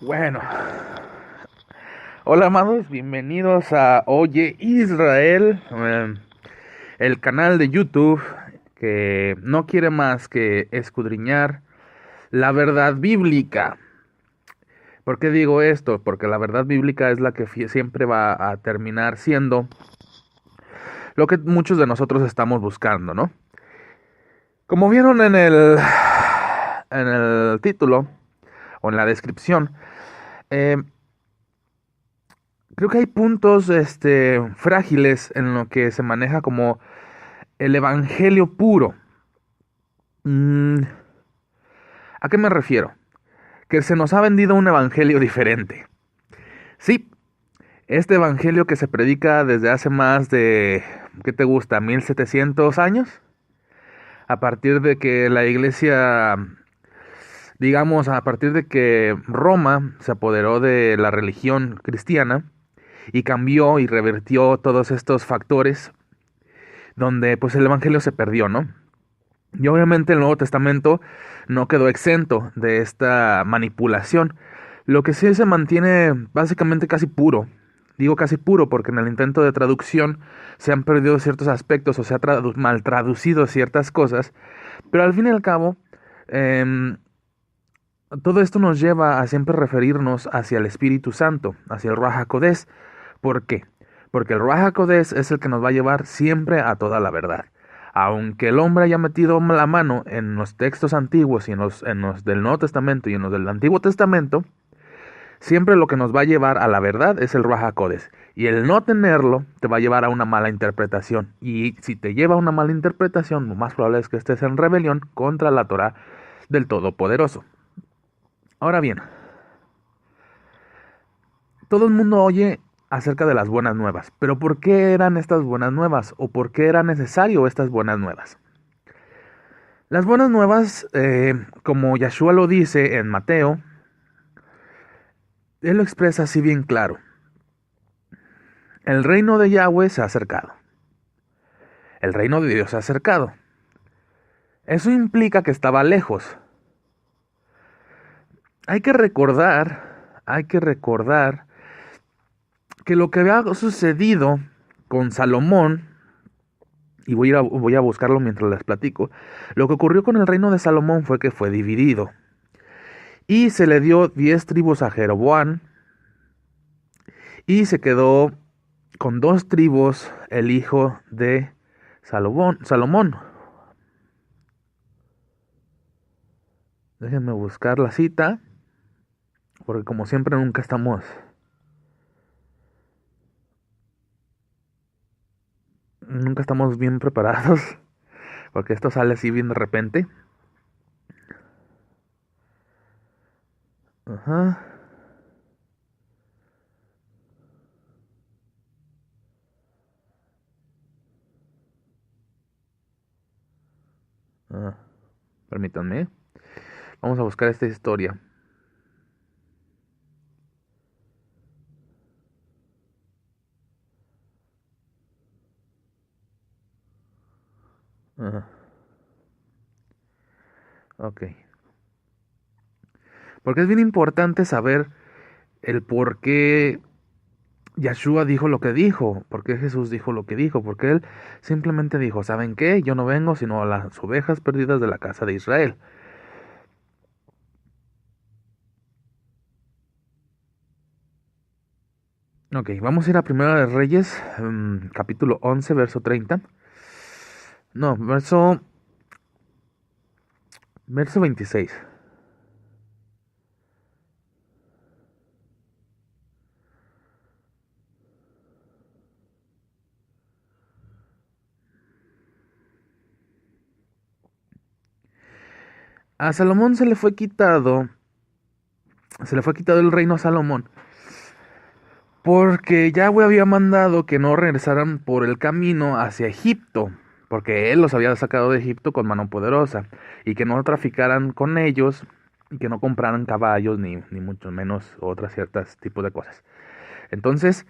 Bueno, hola amados, bienvenidos a Oye Israel, el canal de YouTube que no quiere más que escudriñar la verdad bíblica. ¿Por qué digo esto? Porque la verdad bíblica es la que siempre va a terminar siendo lo que muchos de nosotros estamos buscando, ¿no? Como vieron en el título o en la descripción, eh, creo que hay puntos frágiles en lo que se maneja como el evangelio puro. Mm, ¿A qué me refiero? Que se nos ha vendido un evangelio diferente. Sí, este evangelio que se predica desde hace más de, ¿qué te gusta? 1700 años. A partir de que la iglesia, digamos, a partir de que Roma se apoderó de la religión cristiana y cambió y revertió todos estos factores donde pues el evangelio se perdió, ¿no? Y obviamente el Nuevo Testamento no quedó exento de esta manipulación. Lo que sí se mantiene básicamente casi puro. Digo casi puro porque en el intento de traducción se han perdido ciertos aspectos o se ha mal traducido ciertas cosas. Pero al fin y al cabo, em, todo esto nos lleva a siempre referirnos hacia el Espíritu Santo, hacia el Ruach HaKodesh. ¿Por qué? Porque el Ruach HaKodesh es el que nos va a llevar siempre a toda la verdad. Aunque el hombre haya metido la mano en los textos antiguos y en los del Nuevo Testamento y en los del Antiguo Testamento, siempre lo que nos va a llevar a la verdad es el Ruach HaKodesh. Y el no tenerlo te va a llevar a una mala interpretación. Y si te lleva a una mala interpretación, lo más probable es que estés en rebelión contra la Torah del Todopoderoso. Ahora bien, todo el mundo oye acerca de las buenas nuevas, pero ¿por qué eran estas buenas nuevas? ¿O por qué era necesario estas buenas nuevas? Las buenas nuevas, como Yeshua lo dice en Mateo, él lo expresa así bien claro. El reino de Yahweh se ha acercado. El reino de Dios se ha acercado. Eso implica que estaba lejos. Hay que recordar que lo que había sucedido con Salomón, y voy a buscarlo mientras les platico, lo que ocurrió con el reino de Salomón fue que fue dividido. Y se le dio 10 tribus a Jeroboam, y se quedó con 2 tribus el hijo de Salomón. Déjenme buscar la cita, porque como siempre nunca estamos bien preparados, porque esto sale así bien de repente. Ajá. Ah, permítanme. Vamos a buscar esta historia. Ajá. Ok. Porque es bien importante saber el por qué Yeshua dijo lo que dijo, por qué Jesús dijo lo que dijo, porque él simplemente dijo, ¿saben qué? Yo no vengo sino a las ovejas perdidas de la casa de Israel. Ok, vamos a ir a Primera de Reyes, capítulo 11, verso 30. No, verso 26. A Salomón se le fue quitado el reino a Salomón, porque Yahweh había mandado que no regresaran por el camino hacia Egipto, porque él los había sacado de Egipto con mano poderosa, y que no traficaran con ellos, y que no compraran caballos, ni mucho menos otras ciertas tipos de cosas. Entonces,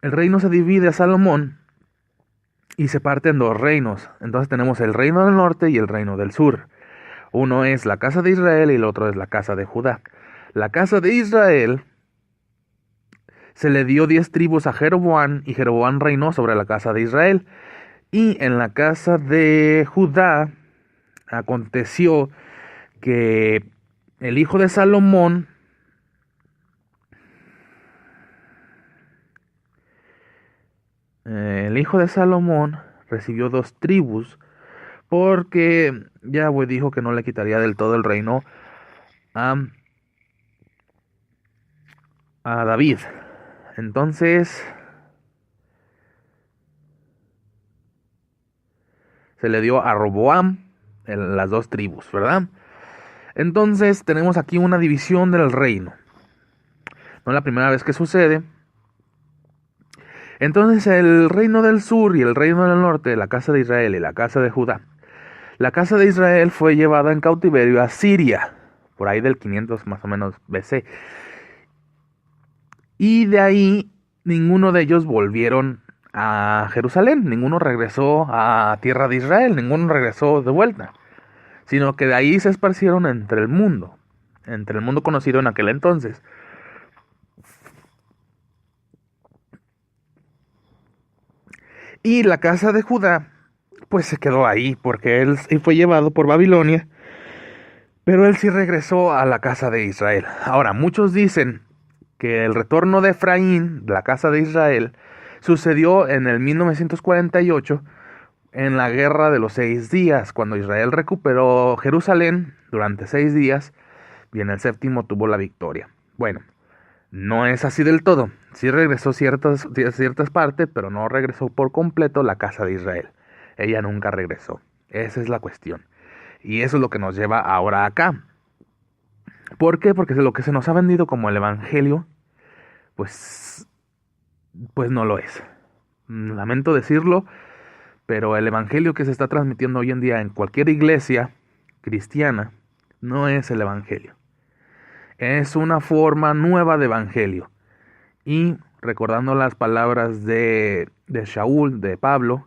el reino se divide a Salomón y se parte en 2 reinos. Entonces tenemos el reino del norte y el reino del sur. Uno es la casa de Israel y el otro es la casa de Judá. La casa de Israel se le dio 10 tribus a Jeroboam, y Jeroboam reinó sobre la casa de Israel. Y en la casa de Judá aconteció que el hijo de Salomón recibió 2 tribus, porque Yahweh dijo que no le quitaría del todo el reino a David. Entonces se le dio a Roboam las 2 tribus, ¿verdad? Entonces tenemos aquí una división del reino. No es la primera vez que sucede. Entonces el reino del sur y el reino del norte, la casa de Israel y la casa de Judá. La casa de Israel fue llevada en cautiverio a Siria, por ahí del 500 más o menos BC. Y de ahí ninguno de ellos volvieron a Jerusalén, ninguno regresó a tierra de Israel, ninguno regresó de vuelta, sino que de ahí se esparcieron entre el mundo conocido en aquel entonces. Y la casa de Judá pues se quedó ahí, porque él fue llevado por Babilonia, pero él sí regresó a la casa de Israel. Ahora, muchos dicen que el retorno de Efraín, de la casa de Israel, sucedió en el 1948, en la guerra de los 6 días, cuando Israel recuperó Jerusalén durante 6 días, y en el 7º tuvo la victoria. Bueno, no es así del todo. Sí regresó ciertas partes, pero no regresó por completo la casa de Israel. Ella nunca regresó. Esa es la cuestión. Y eso es lo que nos lleva ahora acá. ¿Por qué? Porque lo que se nos ha vendido como el evangelio, pues no lo es. Lamento decirlo, pero el evangelio que se está transmitiendo hoy en día en cualquier iglesia cristiana no es el evangelio. Es una forma nueva de evangelio. Y recordando las palabras de Shaul, de Pablo,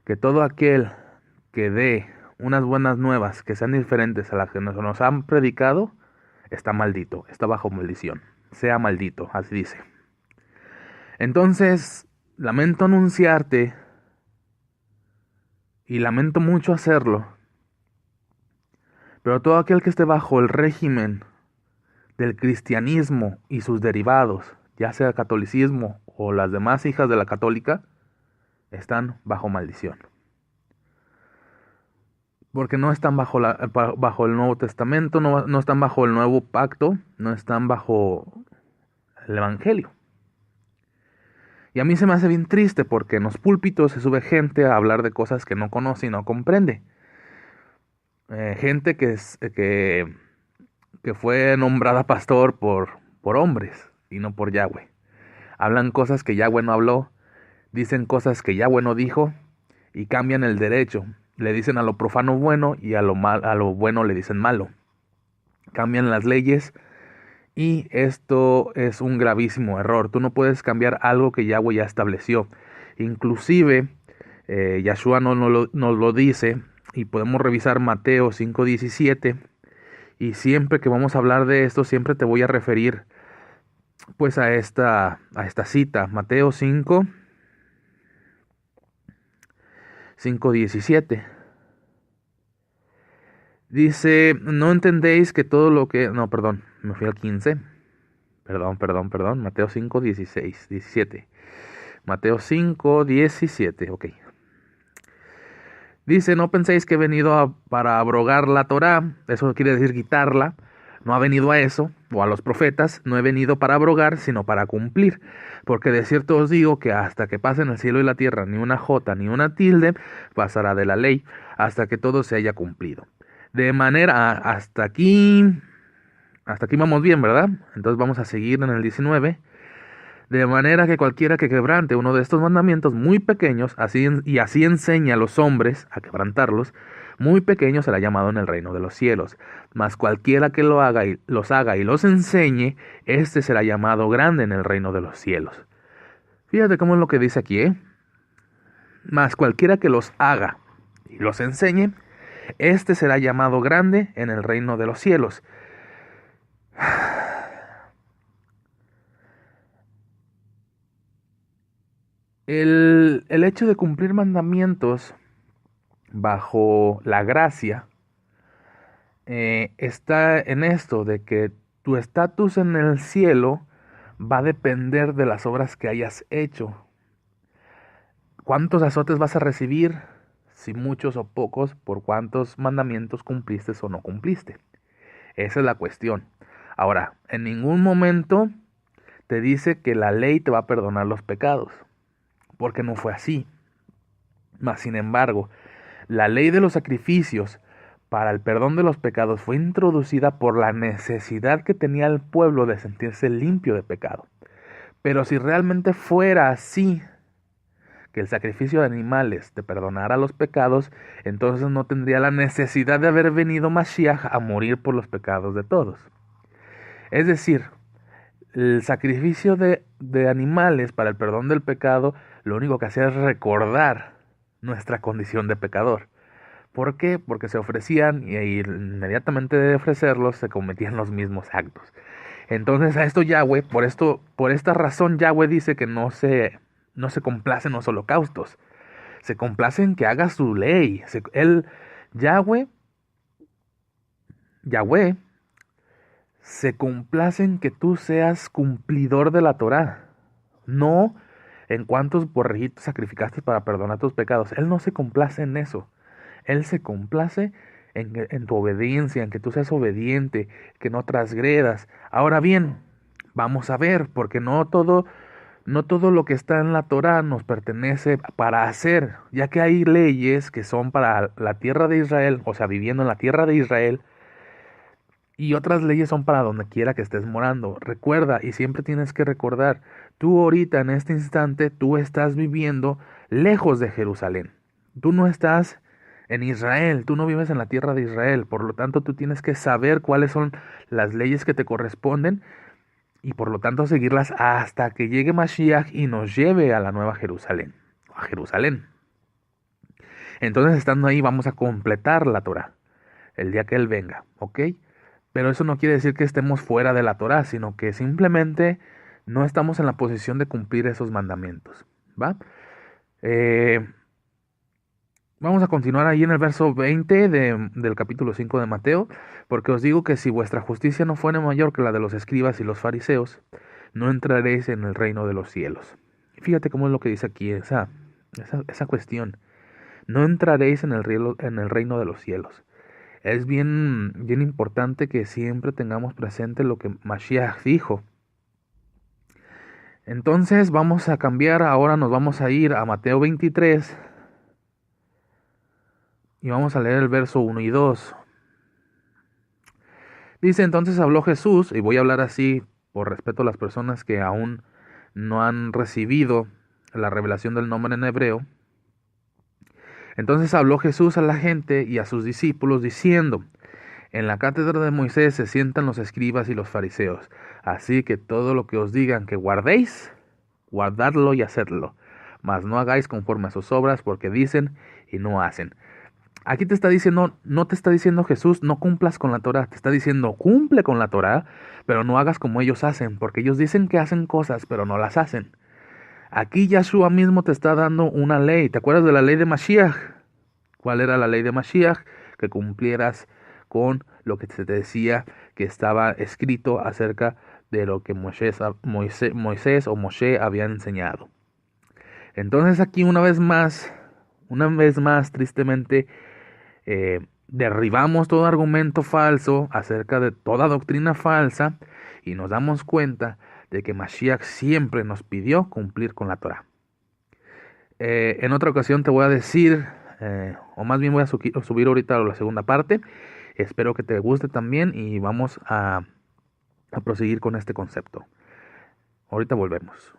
que todo aquel que dé unas buenas nuevas que sean diferentes a las que nos han predicado, está maldito, está bajo maldición. Sea maldito, así dice. Entonces, lamento anunciarte, y lamento mucho hacerlo, pero todo aquel que esté bajo el régimen del cristianismo y sus derivados, ya sea catolicismo o las demás hijas de la católica, están bajo maldición. Porque no están bajo el Nuevo Testamento, no están bajo el Nuevo Pacto, no están bajo el Evangelio. Y a mí se me hace bien triste, porque en los púlpitos se sube gente a hablar de cosas que no conoce y no comprende. Gente que fue nombrada pastor por hombres y no por Yahweh. Hablan cosas que Yahweh no habló, dicen cosas que Yahweh no dijo, y cambian el derecho. Le dicen a lo profano bueno, y a lo bueno le dicen malo. Cambian las leyes, y esto es un gravísimo error. Tú no puedes cambiar algo que Yahweh ya estableció. Inclusive, Yahshua nos lo dice, y podemos revisar Mateo 5:17, y siempre que vamos a hablar de esto, siempre te voy a referir pues a esta cita, Mateo 5:17. Dice, no entendéis que todo lo que... No, perdón, me fui al 15. Perdón. Mateo 5:17. Mateo 5:17, ok. Dice, no penséis que he venido para abrogar la Torá. Eso quiere decir quitarla. No ha venido a eso, o a los profetas. No he venido para abrogar, sino para cumplir. Porque de cierto os digo que hasta que pasen el cielo y la tierra, ni una jota ni una tilde pasará de la ley, hasta que todo se haya cumplido. De manera, hasta aquí vamos bien, ¿verdad? Entonces vamos a seguir en el 19. De manera que cualquiera que quebrante uno de estos mandamientos muy pequeños, así enseña a los hombres a quebrantarlos, muy pequeño será llamado en el reino de los cielos. Mas cualquiera que los haga y los enseñe, este será llamado grande en el reino de los cielos. Fíjate cómo es lo que dice aquí, ¿eh? Mas cualquiera que los haga y los enseñe, este será llamado grande en el reino de los cielos. El hecho de cumplir mandamientos bajo la gracia está en esto de que tu estatus en el cielo va a depender de las obras que hayas hecho. ¿Cuántos azotes vas a recibir? Si muchos o pocos, por cuántos mandamientos cumpliste o no cumpliste. Esa es la cuestión. Ahora, en ningún momento te dice que la ley te va a perdonar los pecados, porque no fue así. Mas, sin embargo, la ley de los sacrificios para el perdón de los pecados fue introducida por la necesidad que tenía el pueblo de sentirse limpio de pecado. Pero si realmente fuera así, que el sacrificio de animales te perdonara los pecados, entonces no tendría la necesidad de haber venido Mashiach a morir por los pecados de todos. Es decir, el sacrificio de animales para el perdón del pecado, lo único que hacía es recordar nuestra condición de pecador. ¿Por qué? Porque se ofrecían y inmediatamente de ofrecerlos se cometían los mismos actos. Entonces a esto Yahweh, por esta razón Yahweh dice que no se complace en los holocaustos. Se complace en que haga su ley. Yahweh, Yahweh se complace en que tú seas cumplidor de la Torá. No en cuántos borreguitos sacrificaste para perdonar tus pecados. Él no se complace en eso. Él se complace en tu obediencia, en que tú seas obediente, que no transgredas. Ahora bien, vamos a ver, porque no todo lo que está en la Torá nos pertenece para hacer, ya que hay leyes que son para la tierra de Israel, o sea, viviendo en la tierra de Israel, y otras leyes son para donde quiera que estés morando. Recuerda, y siempre tienes que recordar, tú ahorita en este instante, tú estás viviendo lejos de Jerusalén. Tú no estás en Israel, tú no vives en la tierra de Israel, por lo tanto tú tienes que saber cuáles son las leyes que te corresponden y por lo tanto seguirlas hasta que llegue Mashiach y nos lleve a la nueva Jerusalén, a Jerusalén. Entonces estando ahí vamos a completar la Torah el día que Él venga, ¿ok? Pero eso no quiere decir que estemos fuera de la Torah, sino que simplemente no estamos en la posición de cumplir esos mandamientos, ¿va? Vamos a continuar ahí en el verso 20 del capítulo 5 de Mateo, porque os digo que si vuestra justicia no fuere mayor que la de los escribas y los fariseos, no entraréis en el reino de los cielos. Fíjate cómo es lo que dice aquí esa cuestión. No entraréis en el reino de los cielos. Es bien importante que siempre tengamos presente lo que Mashiach dijo. Entonces vamos a cambiar, ahora nos vamos a ir a Mateo 23 y vamos a leer el verso 1 y 2. Dice, entonces habló Jesús, y voy a hablar así por respeto a las personas que aún no han recibido la revelación del nombre en hebreo. Entonces habló Jesús a la gente y a sus discípulos diciendo, en la cátedra de Moisés se sientan los escribas y los fariseos, así que todo lo que os digan que guardéis, guardadlo y hacedlo, mas no hagáis conforme a sus obras, porque dicen y no hacen. Aquí te está diciendo, no te está diciendo Jesús, no cumplas con la Torah, te está diciendo, cumple con la Torah, pero no hagas como ellos hacen, porque ellos dicen que hacen cosas, pero no las hacen. Aquí Yahshua mismo te está dando una ley. ¿Te acuerdas de la ley de Mashiach? ¿Cuál era la ley de Mashiach? Que cumplieras con lo que te decía que estaba escrito acerca de lo que Moisés o Moshe habían enseñado. Entonces aquí una vez más, tristemente, derribamos todo argumento falso acerca de toda doctrina falsa y nos damos cuenta de que Mashiach siempre nos pidió cumplir con la Torah. En otra ocasión te voy a decir, o más bien voy a subir ahorita la segunda parte. Espero que te guste también y vamos a proseguir con este concepto. Ahorita volvemos.